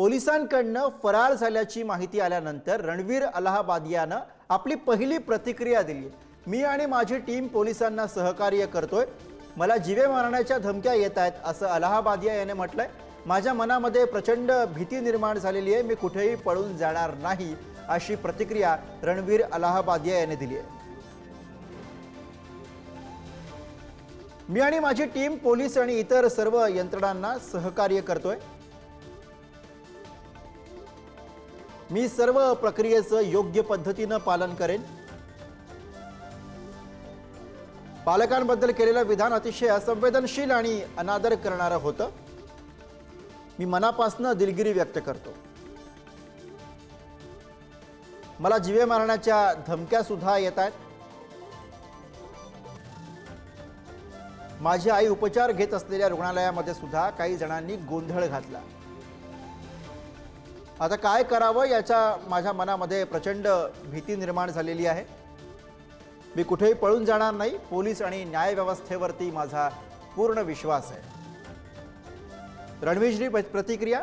पोलिसांकडनं फरार झाल्याची माहिती आल्यानंतर रणवीर अलाहाबादियानं आपली पहिली प्रतिक्रिया दिली। मी आणि माझी टीम पोलिसांना सहकार्य करतोय, मला जीवे मारण्याच्या धमक्या येत आहेत असं अलाहाबादिया याने म्हटलंय। माझ्या मनामध्ये प्रचंड भीती निर्माण झालेली आहे, मी कुठेही पळून जाणार नाही अशी प्रतिक्रिया रणवीर अलाहाबादिया याने दिली आहे। मी आणि माझी टीम पोलीस आणि इतर सर्व यंत्रणांना सहकार्य करतोय, मी सर्व प्रक्रियेचं योग्य पद्धतीने पालन करेन। पालकांबद्दल केलेलं विधान अतिशय असंवेदनशील आणि अनादर करणारं होतं, मी मनापासून दिलगिरी व्यक्त करतो। मला जीवे मारण्याच्या धमक्या सुद्धा येत आहेत। माझी आई उपचार घेत असलेल्या रुग्णालयामध्ये सुद्धा काही जणांनी गोंधळ घातला। आता काय करावं याच्या माझ्या मनामध्ये प्रचंड भीती निर्माण झालेली आहे। मी कुठेही पळून जाणार नाही, पोलीस आणि न्याय व्यवस्थेवरती माझा पूर्ण विश्वास आहे। रणवीरची प्रतिक्रिया।